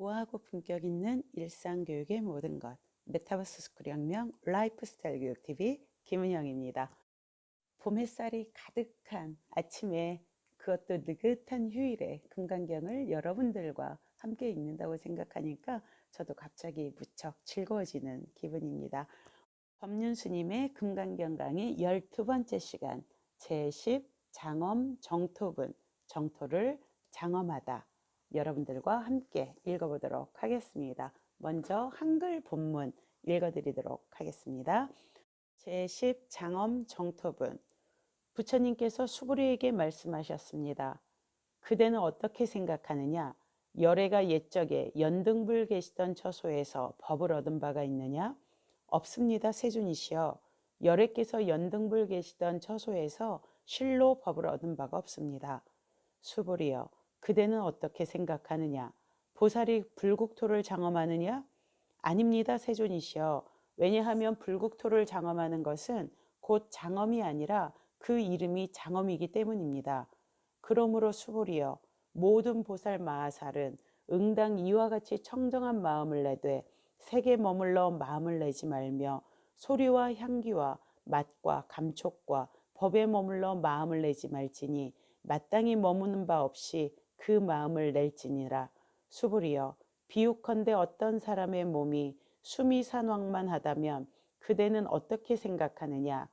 우아하고 품격 있는 일상교육의 모든 것. 메타버스 스쿨 혁명 라이프스타일 교육 TV 김은영입니다. 봄 햇살이 가득한 아침에 그것도 느긋한 휴일에 금강경을 여러분들과 함께 읽는다고 생각하니까 저도 갑자기 무척 즐거워지는 기분입니다. 법륜스님의 금강경 강의 12번째 시간 제10 장엄 정토분 정토를 장엄하다 여러분들과 함께 읽어보도록 하겠습니다. 먼저 한글 본문 읽어드리도록 하겠습니다. 제10 장엄 정토분 부처님께서 수부리에게 말씀하셨습니다. 그대는 어떻게 생각하느냐? 열애가 옛적에 연등불 계시던 처소에서 법을 얻은 바가 있느냐? 없습니다. 세존이시여. 열애께서 연등불 계시던 처소에서 실로 법을 얻은 바가 없습니다. 수보리여, 그대는 어떻게 생각하느냐? 보살이 불국토를 장엄하느냐? 아닙니다. 세존이시여. 왜냐하면 불국토를 장엄하는 것은 곧 장엄이 아니라 그 이름이 장엄이기 때문입니다. 그러므로 수보리여, 모든 보살 마하살은 응당 이와 같이 청정한 마음을 내되 색에 머물러 마음을 내지 말며 소리와 향기와 맛과 감촉과 법에 머물러 마음을 내지 말지니 마땅히 머무는 바 없이 그 마음을 낼지니라. 수부리여, 비유컨대 어떤 사람의 몸이 수미 산왕만 하다면 그대는 어떻게 생각하느냐?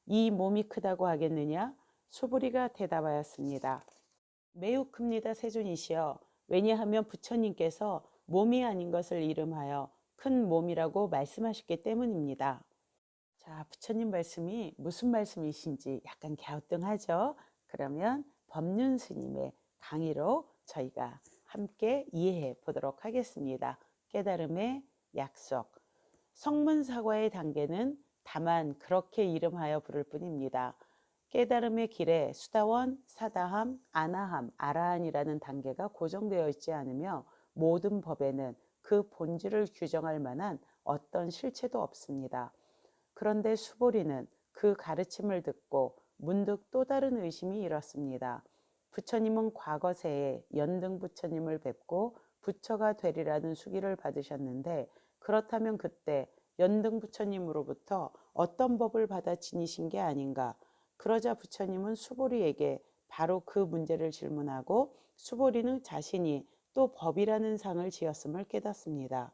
이 몸이 크다고 하겠느냐? 수부리가 대답하였습니다. 매우 큽니다. 세존이시여. 왜냐하면 부처님께서 몸이 아닌 것을 이름하여 큰 몸이라고 말씀하셨기 때문입니다. 자, 부처님 말씀이 무슨 말씀이신지 약간 갸우뚱하죠? 그러면 법륜 스님의 강의로 저희가 함께 이해해 보도록 하겠습니다. 깨달음의 약속. 성문사과의 단계는 다만 그렇게 이름하여 부를 뿐입니다. 깨달음의 길에 수다원, 사다함, 아나함, 아라한이라는 단계가 고정되어 있지 않으며 모든 법에는 그 본질을 규정할 만한 어떤 실체도 없습니다. 그런데 수보리는 그 가르침을 듣고 문득 또 다른 의심이 일었습니다. 부처님은 과거세에 연등 부처님을 뵙고 부처가 되리라는 수기를 받으셨는데 그렇다면 그때 연등 부처님으로부터 어떤 법을 받아 지니신 게 아닌가? 그러자 부처님은 수보리에게 바로 그 문제를 질문하고 수보리는 자신이 또 법이라는 상을 지었음을 깨닫습니다.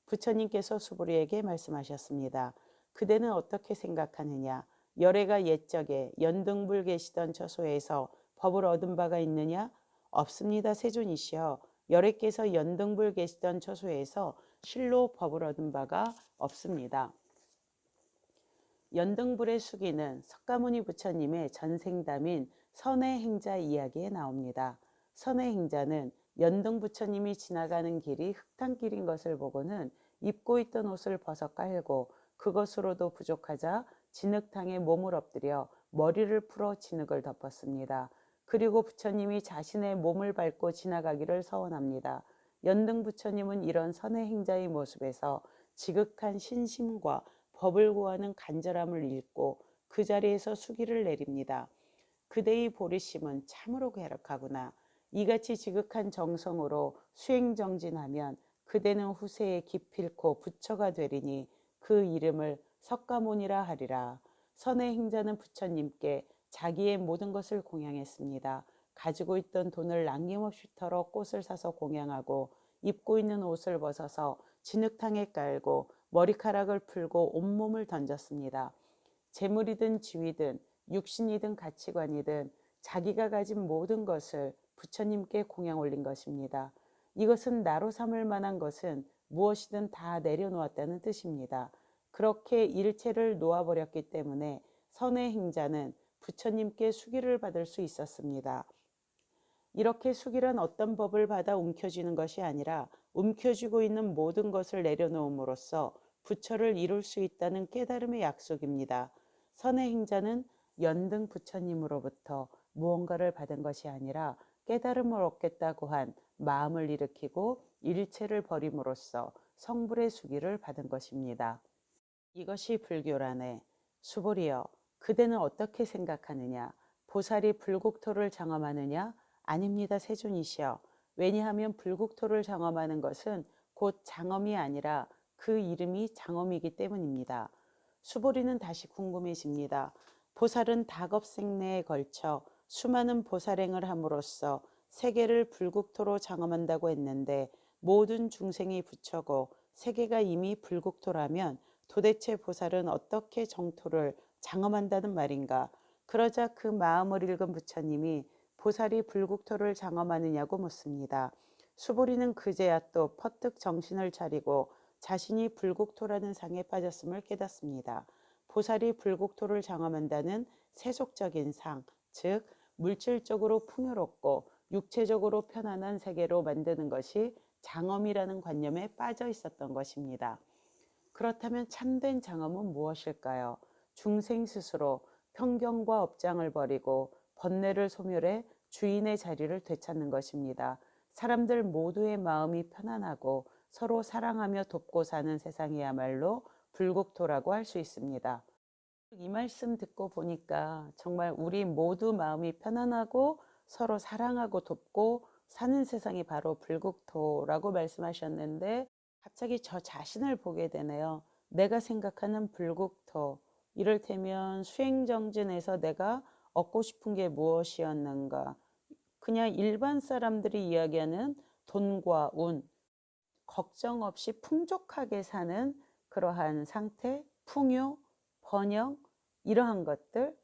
부처님께서 수보리에게 말씀하셨습니다. 그대는 어떻게 생각하느냐? 열애가 옛적에 연등불 계시던 처소에서 법을 얻은 바가 있느냐? 없습니다. 세존이시여. 열애께서 연등불 계시던 처소에서 실로 법을 얻은 바가 없습니다. 연등불의 수기는 석가모니 부처님의 전생담인 선해행자 이야기에 나옵니다. 선해행자는 연등 부처님이 지나가는 길이 흙탕길인 것을 보고는 입고 있던 옷을 벗어 깔고 그것으로도 부족하자 진흙탕에 몸을 엎드려 머리를 풀어 진흙을 덮었습니다. 그리고 부처님이 자신의 몸을 밟고 지나가기를 서원합니다. 연등 부처님은 이런 선해행자의 모습에서 지극한 신심과 법을 구하는 간절함을 읽고 그 자리에서 수기를 내립니다. 그대의 보리심은 참으로 쾌락하구나. 이같이 지극한 정성으로 수행정진하면 그대는 후세에 기필코 부처가 되리니 그 이름을 석가모니라 하리라. 선의 행자는 부처님께 자기의 모든 것을 공양했습니다. 가지고 있던 돈을 남김없이 털어 꽃을 사서 공양하고 입고 있는 옷을 벗어서 진흙탕에 깔고 머리카락을 풀고 온몸을 던졌습니다. 재물이든 지위든 육신이든 가치관이든 자기가 가진 모든 것을 부처님께 공양 올린 것입니다. 이것은 나로 삼을 만한 것은 무엇이든 다 내려놓았다는 뜻입니다. 그렇게 일체를 놓아버렸기 때문에 선의 행자는 부처님께 수기를 받을 수 있었습니다. 이렇게 수기란 어떤 법을 받아 움켜쥐는 것이 아니라 움켜쥐고 있는 모든 것을 내려놓음으로써 부처를 이룰 수 있다는 깨달음의 약속입니다. 선의 행자는 연등 부처님으로부터 무언가를 받은 것이 아니라 깨달음을 얻겠다고 한 마음을 일으키고 일체를 버림으로써 성불의 수기를 받은 것입니다. 이것이 불교라네. 수보리여, 그대는 어떻게 생각하느냐? 보살이 불국토를 장엄하느냐? 아닙니다. 세존이시여. 왜냐하면 불국토를 장엄하는 것은 곧 장엄이 아니라 그 이름이 장엄이기 때문입니다. 수보리는 다시 궁금해집니다. 보살은 다겁생내에 걸쳐 수많은 보살행을 함으로써 세계를 불국토로 장엄한다고 했는데 모든 중생이 부처고 세계가 이미 불국토라면 도대체 보살은 어떻게 정토를 장엄한다는 말인가? 그러자 그 마음을 읽은 부처님이 보살이 불국토를 장엄하느냐고 묻습니다. 수보리는 그제야 또 퍼뜩 정신을 차리고 자신이 불국토라는 상에 빠졌음을 깨닫습니다. 보살이 불국토를 장엄한다는 세속적인 상, 즉 물질적으로 풍요롭고 육체적으로 편안한 세계로 만드는 것이 장엄이라는 관념에 빠져 있었던 것입니다. 그렇다면 참된 장엄은 무엇일까요? 중생 스스로 편견과 업장을 버리고 번뇌를 소멸해 주인의 자리를 되찾는 것입니다. 사람들 모두의 마음이 편안하고 서로 사랑하며 돕고 사는 세상이야말로 불국토라고 할 수 있습니다. 이 말씀 듣고 보니까 정말 우리 모두 마음이 편안하고 서로 사랑하고 돕고 사는 세상이 바로 불국토라고 말씀하셨는데 갑자기 저 자신을 보게 되네요. 내가 생각하는 불국토, 이를테면 수행정진에서 내가 얻고 싶은 게 무엇이었는가? 그냥 일반 사람들이 이야기하는 돈과 운, 걱정 없이 풍족하게 사는 그러한 상태, 풍요, 번영, 이러한 것들,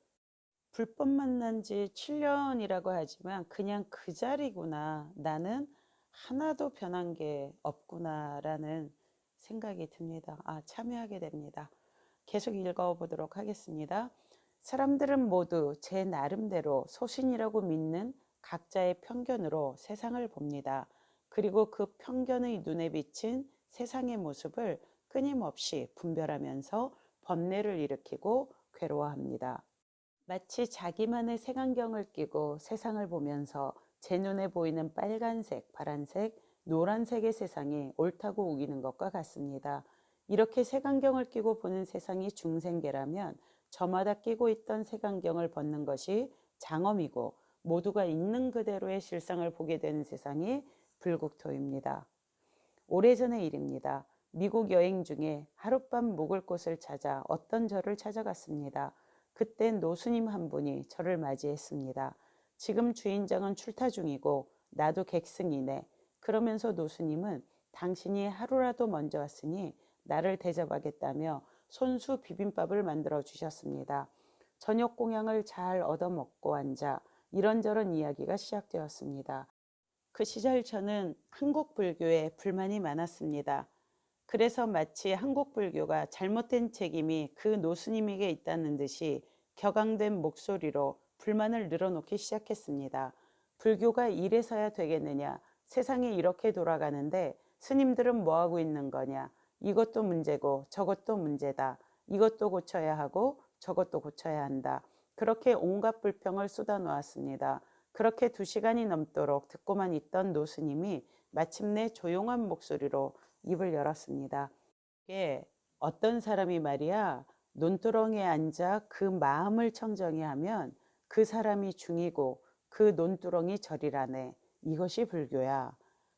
불법 만난 지 7년이라고 하지만 그냥 그 자리구나. 나는 하나도 변한 게 없구나라는 생각이 듭니다. 참여하게 됩니다. 계속 읽어보도록 하겠습니다. 사람들은 모두 제 나름대로 소신이라고 믿는 각자의 편견으로 세상을 봅니다. 그리고 그 편견의 눈에 비친 세상의 모습을 끊임없이 분별하면서 번뇌를 일으키고 괴로워합니다. 마치 자기만의 색안경을 끼고 세상을 보면서 제 눈에 보이는 빨간색, 파란색, 노란색의 세상이 옳다고 우기는 것과 같습니다. 이렇게 색안경을 끼고 보는 세상이 중생계라면 저마다 끼고 있던 색안경을 벗는 것이 장엄이고 모두가 있는 그대로의 실상을 보게 되는 세상이 불국토입니다. 오래전의 일입니다. 미국 여행 중에 하룻밤 묵을 곳을 찾아 어떤 절을 찾아갔습니다. 그때 노스님 한 분이 저를 맞이했습니다. 지금 주인장은 출타 중이고 나도 객승이네. 그러면서 노스님은 당신이 하루라도 먼저 왔으니 나를 대접하겠다며 손수 비빔밥을 만들어 주셨습니다. 저녁 공양을 잘 얻어먹고 앉아 이런저런 이야기가 시작되었습니다. 그 시절 저는 한국 불교에 불만이 많았습니다. 그래서 마치 한국 불교가 잘못된 책임이 그 노스님에게 있다는 듯이 격앙된 목소리로 불만을 늘어놓기 시작했습니다. 불교가 이래서야 되겠느냐? 세상이 이렇게 돌아가는데 스님들은 뭐하고 있는 거냐? 이것도 문제고 저것도 문제다. 이것도 고쳐야 하고 저것도 고쳐야 한다. 그렇게 온갖 불평을 쏟아놓았습니다. 그렇게 2시간이 넘도록 듣고만 있던 노스님이 마침내 조용한 목소리로 입을 열었습니다. 이게 어떤 사람이 말이야 논두렁에 앉아 그 마음을 청정히 하면 그 사람이 중이고 그 논두렁이 절이라네. 이것이 불교야.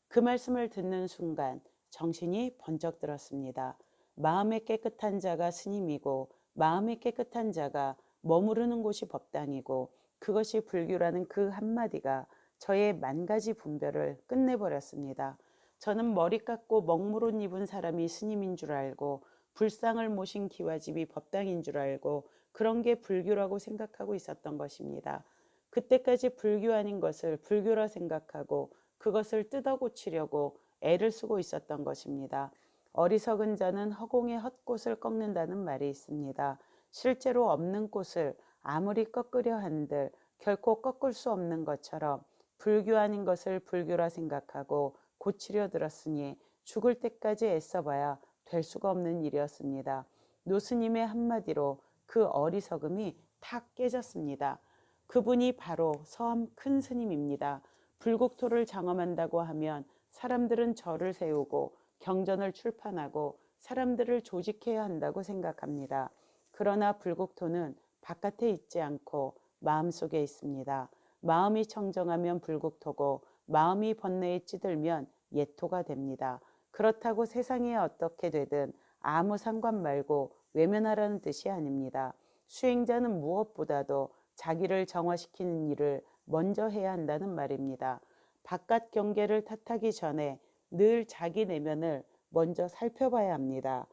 그 말씀을 듣는 순간 정신이 번쩍 들었습니다. 마음의 깨끗한 자가 스님이고 마음의 깨끗한 자가 머무르는 곳이 법당이고 그것이 불교라는 그 한마디가 저의 만가지 분별을 끝내버렸습니다. 저는 머리 깎고 먹물옷 입은 사람이 스님인 줄 알고 불상을 모신 기와집이 법당인 줄 알고 그런 게 불교라고 생각하고 있었던 것입니다. 그때까지 불교 아닌 것을 불교라 생각하고 그것을 뜯어 고치려고 애를 쓰고 있었던 것입니다. 어리석은 자는 허공의 헛꽃을 꺾는다는 말이 있습니다. 실제로 없는 꽃을 아무리 꺾으려 한들 결코 꺾을 수 없는 것처럼 불교 아닌 것을 불교라 생각하고 고치려 들었으니 죽을 때까지 애써봐야 될 수가 없는 일이었습니다. 노스님의 한마디로 그 어리석음이 탁 깨졌습니다. 그분이 바로 서암 큰 스님입니다. 불국토를 장엄한다고 하면 사람들은 절을 세우고 경전을 출판하고 사람들을 조직해야 한다고 생각합니다. 그러나 불국토는 바깥에 있지 않고 마음속에 있습니다. 마음이 청정하면 불국토고 마음이 번뇌에 찌들면 예토가 됩니다. 그렇다고 세상이 어떻게 되든 아무 상관 말고 외면하라는 뜻이 아닙니다. 수행자는 무엇보다도 자기를 정화시키는 일을 먼저 해야 한다는 말입니다. 바깥 경계를 탓하기 전에 늘 자기 내면을 먼저 살펴봐야 합니다.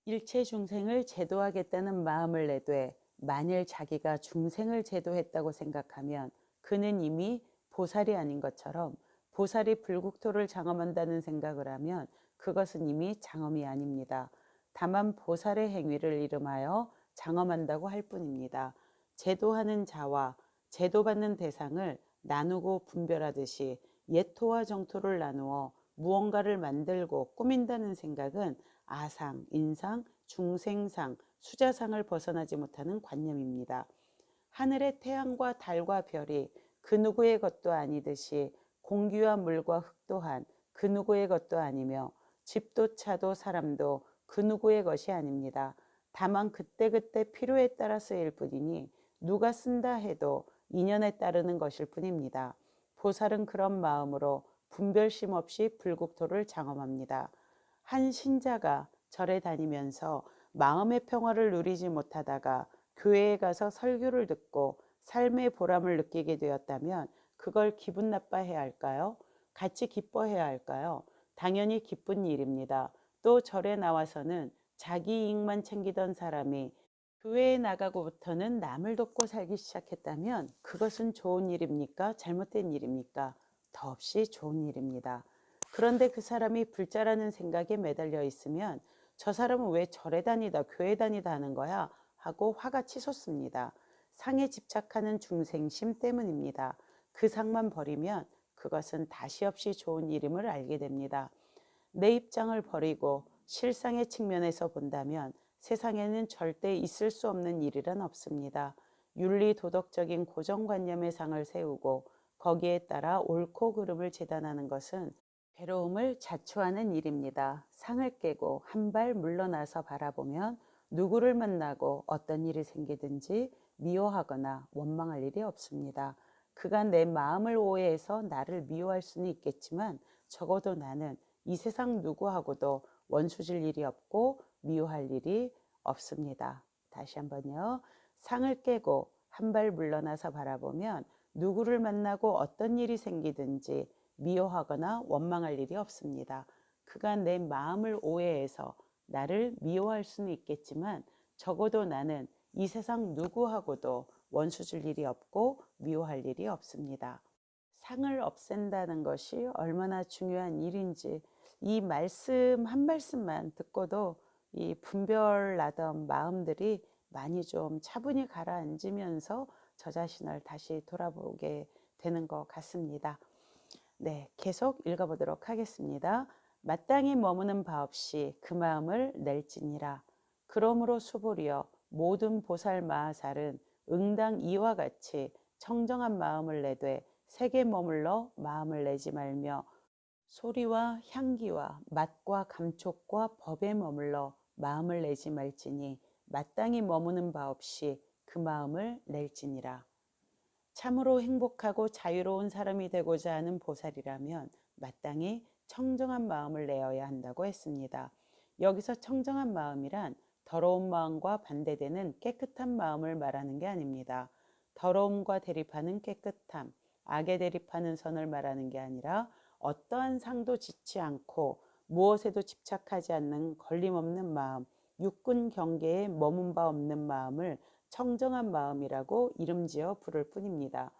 일체 중생을 제도하겠다는 마음을 내되 만일 자기가 중생을 제도했다고 생각하면 그는 이미 보살이 아닌 것처럼 보살이 불국토를 장엄한다는 생각을 하면 그것은 이미 장엄이 아닙니다. 다만 보살의 행위를 이름하여 장엄한다고 할 뿐입니다. 제도하는 자와 제도받는 대상을 나누고 분별하듯이 예토와 정토를 나누어 무언가를 만들고 꾸민다는 생각은 아상, 인상, 중생상, 수자상을 벗어나지 못하는 관념입니다. 하늘의 태양과 달과 별이 그 누구의 것도 아니듯이 공기와 물과 흙 또한 그 누구의 것도 아니며 집도 차도 사람도 그 누구의 것이 아닙니다. 다만 그때그때 필요에 따라 쓰일 뿐이니 누가 쓴다 해도 인연에 따르는 것일 뿐입니다. 보살은 그런 마음으로 분별심 없이 불국토를 장엄합니다. 한 신자가 절에 다니면서 마음의 평화를 누리지 못하다가 교회에 가서 설교를 듣고 삶의 보람을 느끼게 되었다면 그걸 기분 나빠해야 할까요? 같이 기뻐해야 할까요? 당연히 기쁜 일입니다. 또 절에 나와서는 자기 이익만 챙기던 사람이 교회에 나가고부터는 남을 돕고 살기 시작했다면 그것은 좋은 일입니까? 잘못된 일입니까? 더없이 좋은 일입니다. 그런데 그 사람이 불자라는 생각에 매달려 있으면 저 사람은 왜 절에 다니다 교회 다니다 하는 거야? 하고 화가 치솟습니다. 상에 집착하는 중생심 때문입니다. 그 상만 버리면 그것은 다시 없이 좋은 일임을 알게 됩니다. 내 입장을 버리고 실상의 측면에서 본다면 세상에는 절대 있을 수 없는 일이란 없습니다. 윤리 도덕적인 고정관념의 상을 세우고 거기에 따라 옳고 그름을 재단하는 것은 괴로움을 자초하는 일입니다. 상을 깨고 한 발 물러나서 바라보면 누구를 만나고 어떤 일이 생기든지 미워하거나 원망할 일이 없습니다. 그가 내 마음을 오해해서 나를 미워할 수는 있겠지만 적어도 나는 이 세상 누구하고도 원수질 일이 없고 미워할 일이 없습니다. 다시 한번요. 상을 깨고 한 발 물러나서 바라보면 누구를 만나고 어떤 일이 생기든지 미워하거나 원망할 일이 없습니다. 그가 내 마음을 오해해서 나를 미워할 수는 있겠지만 적어도 나는 이 세상 누구하고도 원수질 일이 없고 미워할 일이 없습니다. 상을 없앤다는 것이 얼마나 중요한 일인지 이 말씀 한 말씀만 듣고도 이 분별나던 마음들이 많이 좀 차분히 가라앉으면서 저 자신을 다시 돌아보게 되는 것 같습니다. 네, 계속 읽어보도록 하겠습니다. 마땅히 머무는 바 없이 그 마음을 낼지니라. 그러므로 수보리여 모든 보살 마하살은 응당 이와 같이 청정한 마음을 내되 색에 머물러 마음을 내지 말며 소리와 향기와 맛과 감촉과 법에 머물러 마음을 내지 말지니 마땅히 머무는 바 없이 그 마음을 낼지니라. 참으로 행복하고 자유로운 사람이 되고자 하는 보살이라면 마땅히 청정한 마음을 내어야 한다고 했습니다. 여기서 청정한 마음이란 더러운 마음과 반대되는 깨끗한 마음을 말하는 게 아닙니다. 더러움과 대립하는 깨끗함, 악에 대립하는 선을 말하는 게 아니라 어떠한 상도 짓지 않고 무엇에도 집착하지 않는 걸림없는 마음, 육군 경계에 머문 바 없는 마음을 청정한 마음이라고 이름지어 부를 뿐입니다.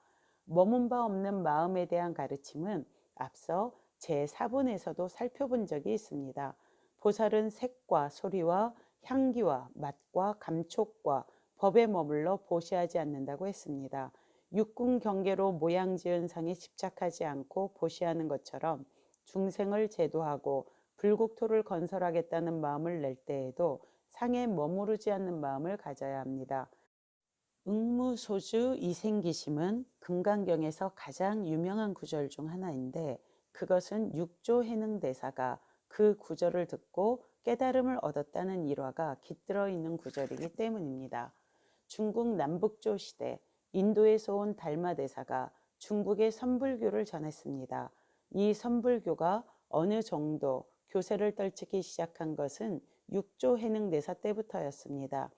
머문 바 없는 마음에 대한 가르침은 앞서 제4본에서도 살펴본 적이 있습니다. 보살은 색과 소리와 향기와 맛과 감촉과 법에 머물러 보시하지 않는다고 했습니다. 육군 경계로 모양 지은 상에 집착하지 않고 보시하는 것처럼 중생을 제도하고 불국토를 건설하겠다는 마음을 낼 때에도 상에 머무르지 않는 마음을 가져야 합니다. 응무소주 이생기심은 금강경에서 가장 유명한 구절 중 하나인데 그것은 육조 해능대사가 그 구절을 듣고 깨달음을 얻었다는 일화가 깃들어 있는 구절이기 때문입니다. 중국 남북조 시대 인도에서 온 달마대사가 중국의 선불교를 전했습니다. 이 선불교가 어느 정도 교세를 떨치기 시작한 것은 육조 해능대사 때부터였습니다.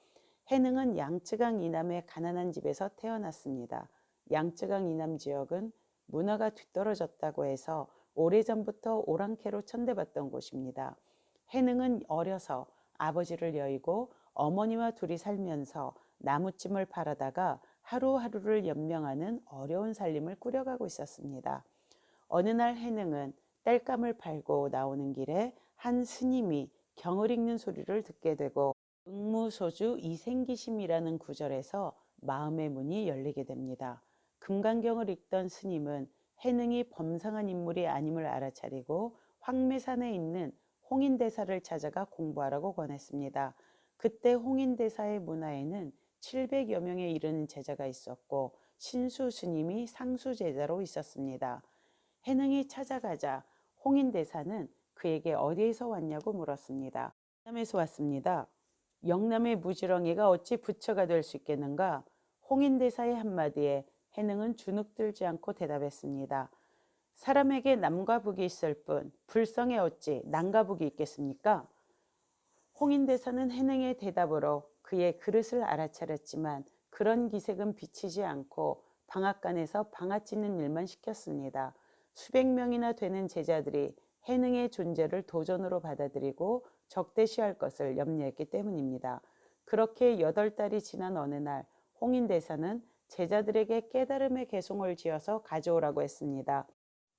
해능은 양쯔강 이남의 가난한 집에서 태어났습니다. 양쯔강 이남 지역은 문화가 뒤떨어졌다고 해서 오래전부터 오랑캐로 천대받던 곳입니다. 해능은 어려서 아버지를 여의고 어머니와 둘이 살면서 나무찜을 팔아다가 하루하루를 연명하는 어려운 살림을 꾸려가고 있었습니다. 어느 날 해능은 땔감을 팔고 나오는 길에 한 스님이 경을 읽는 소리를 듣게 되고 응무소주 이생기심이라는 구절에서 마음의 문이 열리게 됩니다. 금강경을 읽던 스님은 해능이 범상한 인물이 아님을 알아차리고 황매산에 있는 홍인대사를 찾아가 공부하라고 권했습니다. 그때 홍인대사의 문화에는 700여 명에 이르는 제자가 있었고 신수 스님이 상수 제자로 있었습니다. 해능이 찾아가자 홍인대사는 그에게 어디에서 왔냐고 물었습니다. 영남에서 왔습니다. 영남의 무지렁이가 어찌 부처가 될 수 있겠는가? 홍인대사의 한마디에 해능은 주눅들지 않고 대답했습니다. 사람에게 남과 북이 있을 뿐 불성에 어찌 남과 북이 있겠습니까? 홍인대사는 해능의 대답으로 그의 그릇을 알아차렸지만 그런 기색은 비치지 않고 방앗간에서 방앗 찢는 일만 시켰습니다. 수백 명이나 되는 제자들이 해능의 존재를 도전으로 받아들이고 적대시할 것을 염려했기 때문입니다. 그렇게 8달이 지난 어느 날 홍인대사는 제자들에게 깨달음의 개송을 지어서 가져오라고 했습니다.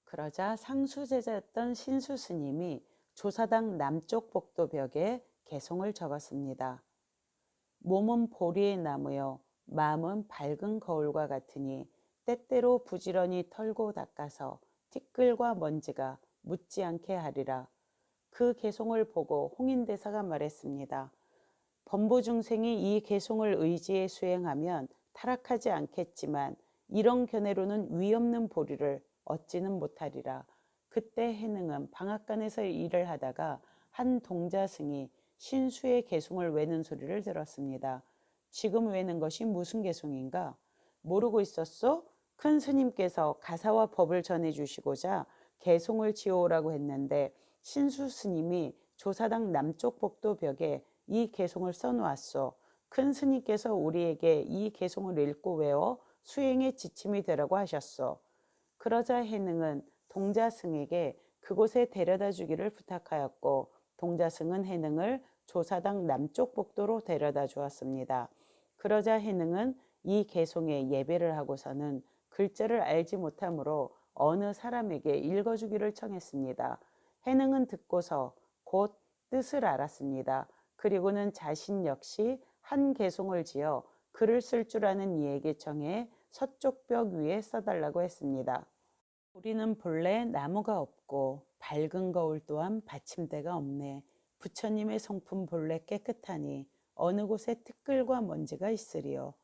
그러자 상수제자였던 신수스님이 조사당 남쪽 복도벽에 개송을 적었습니다. 몸은 보리의 나무요 마음은 밝은 거울과 같으니 때때로 부지런히 털고 닦아서 티끌과 먼지가 묻지 않게 하리라. 그 개송을 보고 홍인대사가 말했습니다. 범보중생이 이 개송을 의지에 수행하면 타락하지 않겠지만 이런 견해로는 위없는 보리를 얻지는 못하리라. 그때 해능은 방앗간에서 일을 하다가 한 동자승이 신수의 개송을 외는 소리를 들었습니다. 지금 외는 것이 무슨 개송인가? 모르고 있었소? 큰 스님께서 가사와 법을 전해주시고자 개송을 지어오라고 했는데 신수 스님이 조사당 남쪽 복도 벽에 이 개송을 써놓았소. 큰 스님께서 우리에게 이 개송을 읽고 외워 수행의 지침이 되라고 하셨소. 그러자 해능은 동자승에게 그곳에 데려다 주기를 부탁하였고 동자승은 해능을 조사당 남쪽 복도로 데려다 주었습니다. 그러자 해능은 이 개송에 예배를 하고서는 글자를 알지 못하므로 어느 사람에게 읽어주기를 청했습니다. 해능은 듣고서 곧 뜻을 알았습니다. 그리고는 자신 역시 한 개송을 지어 글을 쓸 줄 아는 이에게 청해 서쪽 벽 위에 써달라고 했습니다. 우리는 본래 나무가 없고 밝은 거울 또한 받침대가 없네. 부처님의 성품 본래 깨끗하니 어느 곳에 티끌과 먼지가 있으리요.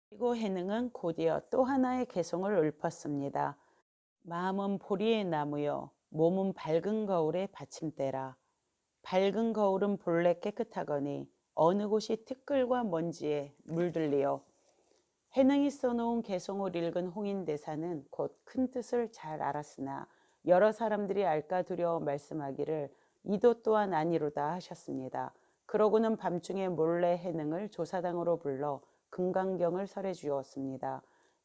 그리고 해능은 곧이어 또 하나의 개송을 읊었습니다. 마음은 보리의 나무요 몸은 밝은 거울의 받침대라. 밝은 거울은 본래 깨끗하거니 어느 곳이 티끌과 먼지에 물들리요. 해능이 써놓은 개송을 읽은 홍인대사는 곧 큰 뜻을 잘 알았으나 여러 사람들이 알까 두려워 말씀하기를 이도 또한 아니로다 하셨습니다. 그러고는 밤중에 몰래 해능을 조사당으로 불러 금강경을 설해 주었습니다.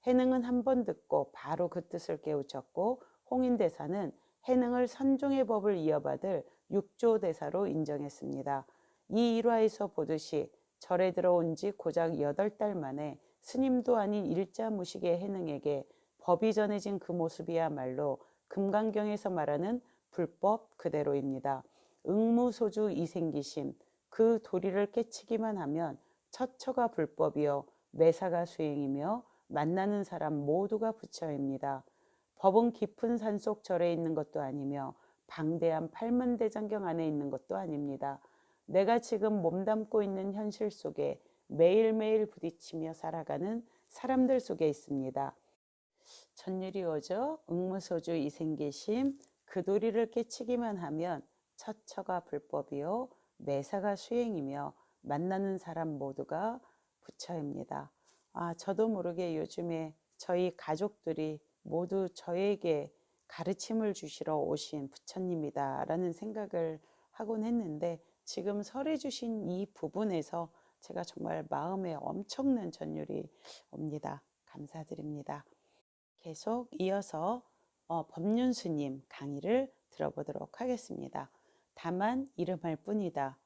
해능은 한 번 듣고 바로 그 뜻을 깨우쳤고 홍인대사는 해능을 선종의 법을 이어받을 육조대사로 인정했습니다. 이 일화에서 보듯이 절에 들어온 지 고작 8달 만에 스님도 아닌 일자무식의 해능에게 법이 전해진 그 모습이야말로 금강경에서 말하는 불법 그대로입니다. 응무소주 이생기심, 그 도리를 깨치기만 하면 처처가 불법이요 매사가 수행이며 만나는 사람 모두가 부처입니다. 법은 깊은 산속 절에 있는 것도 아니며 방대한 팔만대장경 안에 있는 것도 아닙니다. 내가 지금 몸담고 있는 현실 속에 매일매일 부딪히며 살아가는 사람들 속에 있습니다. 천율이 오죠. 응무소주 이생기심, 그 도리를 깨치기만 하면 처처가 불법이요 매사가 수행이며 만나는 사람 모두가 부처입니다. 저도 모르게 요즘에 저희 가족들이 모두 저에게 가르침을 주시러 오신 부처님이다라는 생각을 하곤 했는데, 지금 설해 주신 이 부분에서 제가 정말 마음에 엄청난 전율이 옵니다. 감사드립니다. 계속 이어서 법륜스님 강의를 들어보도록 하겠습니다. 다만 이름할 뿐이다.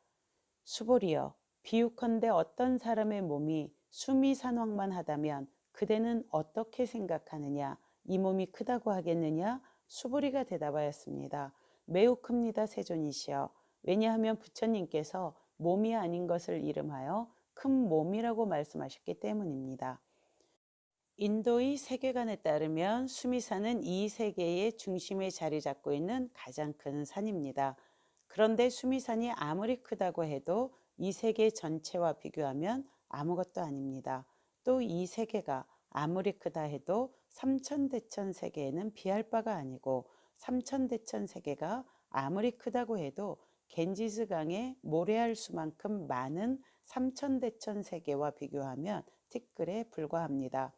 수보리여, 비유컨대 어떤 사람의 몸이 수미산왕만 하다면 그대는 어떻게 생각하느냐? 이 몸이 크다고 하겠느냐? 수보리가 대답하였습니다. 매우 큽니다, 세존이시여. 왜냐하면 부처님께서 몸이 아닌 것을 이름하여 큰 몸이라고 말씀하셨기 때문입니다. 인도의 세계관에 따르면 수미산은 이 세계의 중심에 자리 잡고 있는 가장 큰 산입니다. 그런데 수미산이 아무리 크다고 해도 이 세계 전체와 비교하면 아무것도 아닙니다. 또 이 세계가 아무리 크다 해도 삼천대천 세계에는 비할 바가 아니고, 삼천대천 세계가 아무리 크다고 해도 겐지스강의 모래알 수만큼 많은 삼천대천 세계와 비교하면 티끌에 불과합니다.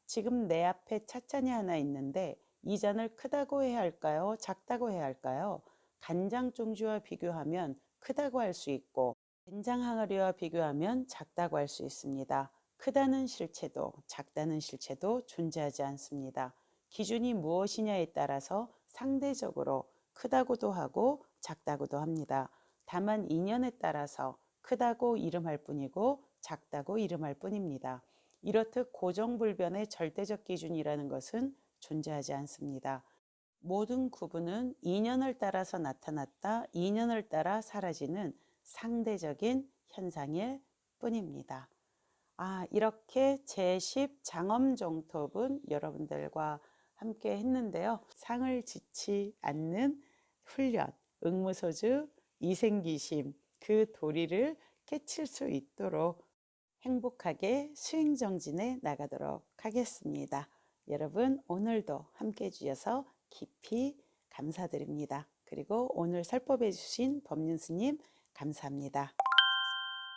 지금 내 앞에 찻잔이 하나 있는데 이 잔을 크다고 해야 할까요? 작다고 해야 할까요? 간장 종주와 비교하면 크다고 할 수 있고, 된장 항아리와 비교하면 작다고 할 수 있습니다. 크다는 실체도 작다는 실체도 존재하지 않습니다. 기준이 무엇이냐에 따라서 상대적으로 크다고도 하고 작다고도 합니다. 다만 인연에 따라서 크다고 이름할 뿐이고 작다고 이름할 뿐입니다. 이렇듯 고정불변의 절대적 기준이라는 것은 존재하지 않습니다. 모든 구분은 인연을 따라서 나타났다, 인연을 따라 사라지는 상대적인 현상일 뿐입니다. 이렇게 제10 장엄정톱은 여러분들과 함께 했는데요. 상을 짓지 않는 훈련, 응무소주, 이생기심, 그 도리를 깨칠 수 있도록 행복하게 수행정진에 나가도록 하겠습니다. 여러분, 오늘도 함께 해주셔서 깊이 감사드립니다. 그리고 오늘 설법해 주신 법륜스님 감사합니다.